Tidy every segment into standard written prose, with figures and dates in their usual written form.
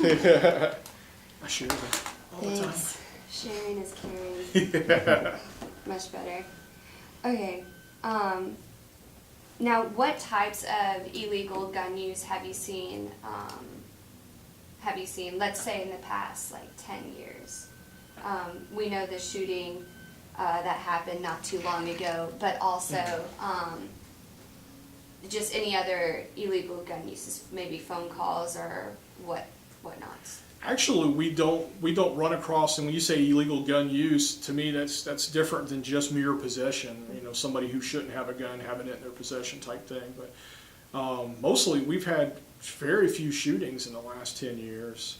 I share them all the time. Thanks. Sharing is caring. Yeah. Much better. Okay. Now, what types of illegal gun use have you seen? Let's say, in the past, like 10 years? We know the shooting that happened not too long ago, but also just any other illegal gun uses, maybe phone calls or whatnot. Actually, we don't run across, and when you say illegal gun use, to me that's different than just mere possession. You know, somebody who shouldn't have a gun having it in their possession type thing. But mostly, we've had very few shootings in the last 10 years.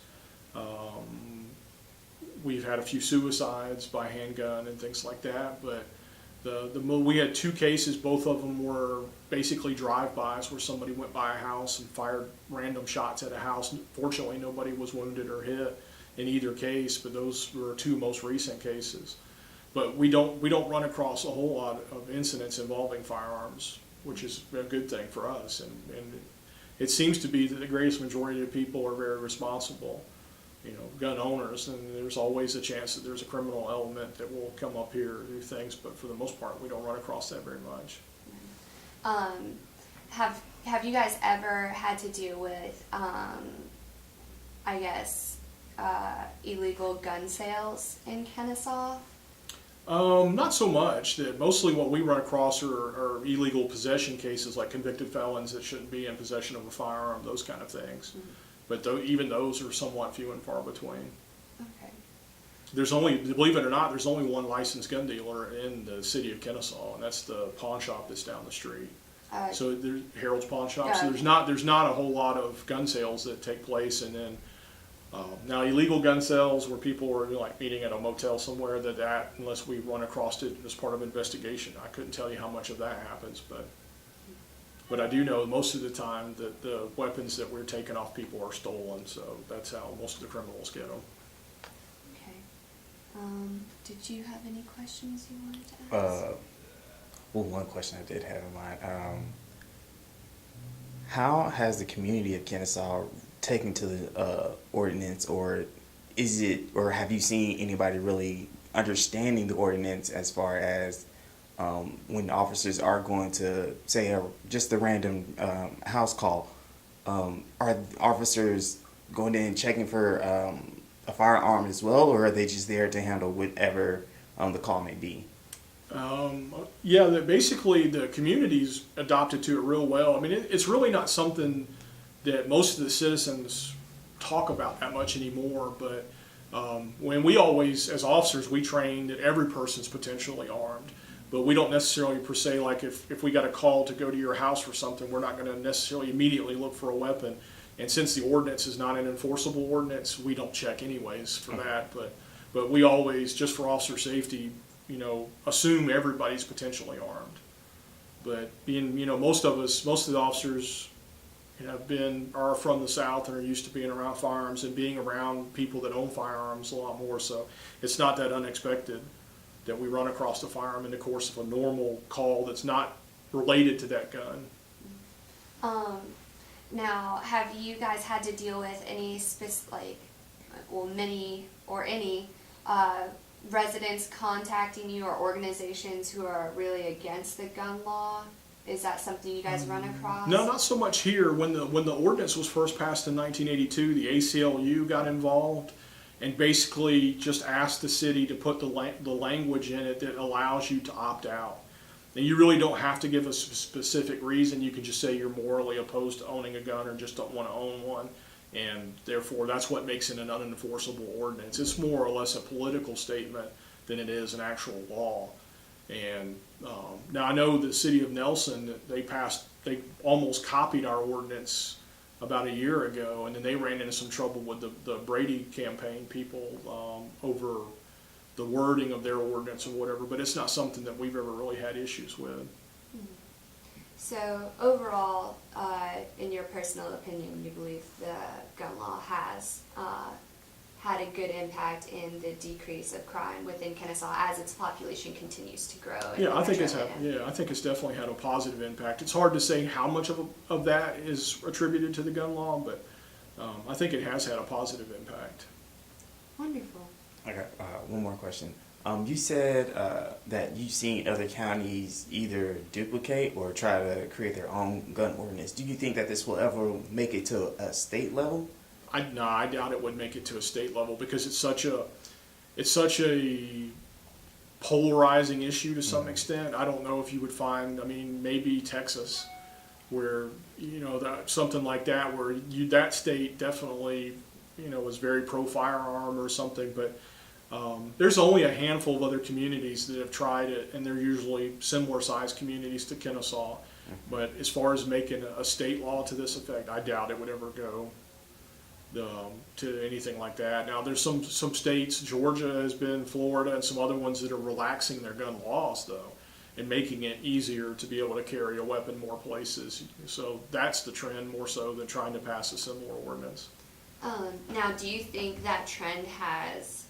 We've had a few suicides by handgun and things like that, but we had 2 cases. Both of them were basically drive-bys where somebody went by a house and fired random shots at a house. Fortunately, nobody was wounded or hit in either case, but those were 2 most recent cases. But we don't run across a whole lot of incidents involving firearms, which is a good thing for us. And it seems to be that the greatest majority of people are very responsible, gun owners, and there's always a chance that there's a criminal element that will come up here and do things, but for the most part, we don't run across that very much. Have you guys ever had to deal with, illegal gun sales in Kennesaw? Not so much. Mostly what we run across are illegal possession cases, like convicted felons that shouldn't be in possession of a firearm, those kind of things. Mm-hmm. But even those are somewhat few and far between. Okay. Believe it or not, there's only one licensed gun dealer in the city of Kennesaw, and that's the pawn shop that's down the street. So there's Harold's Pawn Shop. So there's not a whole lot of gun sales that take place, and then now illegal gun sales where people are like meeting at a motel somewhere. That unless we run across it as part of investigation, I couldn't tell you how much of that happens, but I do know most of the time that the weapons that we're taking off people are stolen, so that's how most of the criminals get them. Okay. Did you have any questions you wanted to ask? Well, one question I did have in mind. How has the community of Kennesaw taken to the ordinance, or have you seen anybody really understanding the ordinance as far as when officers are going to say just a random house call, are officers going in and checking for a firearm as well, or are they just there to handle whatever the call may be? Basically the community's adopted to it real well. I mean, it's really not something that most of the citizens talk about that much anymore, but when we always, as officers, we train that every person's potentially armed. But we don't necessarily per se, like if we got a call to go to your house for something, we're not going to necessarily immediately look for a weapon. And since the ordinance is not an enforceable ordinance, we don't check anyways for that. But we always, just for officer safety, assume everybody's potentially armed. But being, most of the officers are from the South and are used to being around firearms and being around people that own firearms a lot more. So it's not that unexpected that we run across a firearm in the course of a normal call that's not related to that gun. Now, have you guys had to deal with any residents contacting you or organizations who are really against the gun law? Is that something you guys run across? No, not so much here. When the ordinance was first passed in 1982, the ACLU got involved and basically just asked the city to put the language in it that allows you to opt out. And you really don't have to give a specific reason. You can just say you're morally opposed to owning a gun or just don't want to own one. And therefore, that's what makes it an unenforceable ordinance. It's more or less a political statement than it is an actual law. And now I know the city of Nelson, they almost copied our ordinance about a year ago, and then they ran into some trouble with the Brady campaign people over the wording of their ordinance or whatever, but it's not something that we've ever really had issues with. So overall, in your personal opinion, you believe the gun law has had a good impact in the decrease of crime within Kennesaw as its population continues to grow? I think it's definitely had a positive impact. It's hard to say how much of that is attributed to the gun law, but I think it has had a positive impact. Wonderful. Okay, one more question. You said that you've seen other counties either duplicate or try to create their own gun ordinance. Do you think that this will ever make it to a state level? No, I doubt it would make it to a state level because it's such a polarizing issue to some extent. I don't know if you would find, I mean, maybe Texas, where, you know, something like that, where that state definitely, you know, was very pro-firearm or something, but there's only a handful of other communities that have tried it, and they're usually similar-sized communities to Kennesaw. But as far as making a state law to this effect, I doubt it would ever go to anything like that. Now, there's some states, Georgia has been, Florida, and some other ones that are relaxing their gun laws, though, and making it easier to be able to carry a weapon more places. So that's the trend more so than trying to pass a similar ordinance. Now, do you think that trend has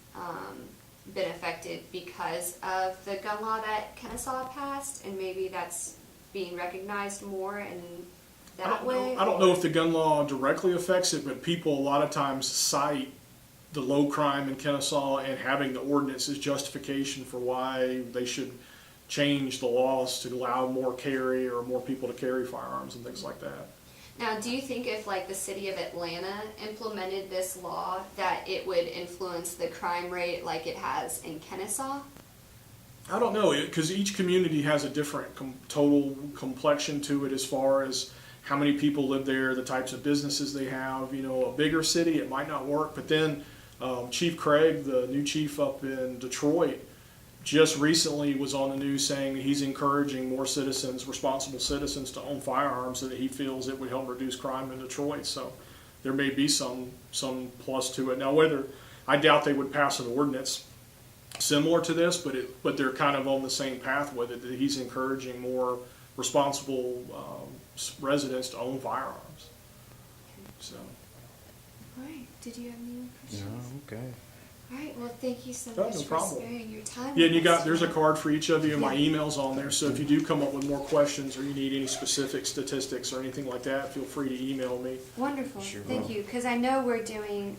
been affected because of the gun law that Kennesaw passed, and maybe that's being recognized more in that way? I don't know if the gun law directly affects it, but people a lot of times cite the low crime in Kennesaw and having the ordinance as justification for why they should change the laws to allow more carry or more people to carry firearms and things like that. Now, do you think if like the city of Atlanta implemented this law that it would influence the crime rate like it has in Kennesaw? I don't know, because each community has a different total complexion to it as far as how many people live there, the types of businesses they have. You know, a bigger city, it might not work. But then Chief Craig, the new chief up in Detroit, just recently was on the news saying that he's encouraging more citizens, responsible citizens, to own firearms, so that he feels it would help reduce crime in Detroit. So there may be some plus to it. Now, whether I doubt they would pass an ordinance similar to this, but they're kind of on the same path with it, that he's encouraging more responsible residents to own firearms. So. All right. Did you have any more questions? okay. All right. Well, thank you so No, much no for problem. sparing your time. Yeah, and with us there's a today. card for each of you, and my Yeah. email's on there, so if you do come up with more questions or you need any specific statistics or anything like that, feel free to email me. Wonderful. Sure Thank will. you. Because I know we're doing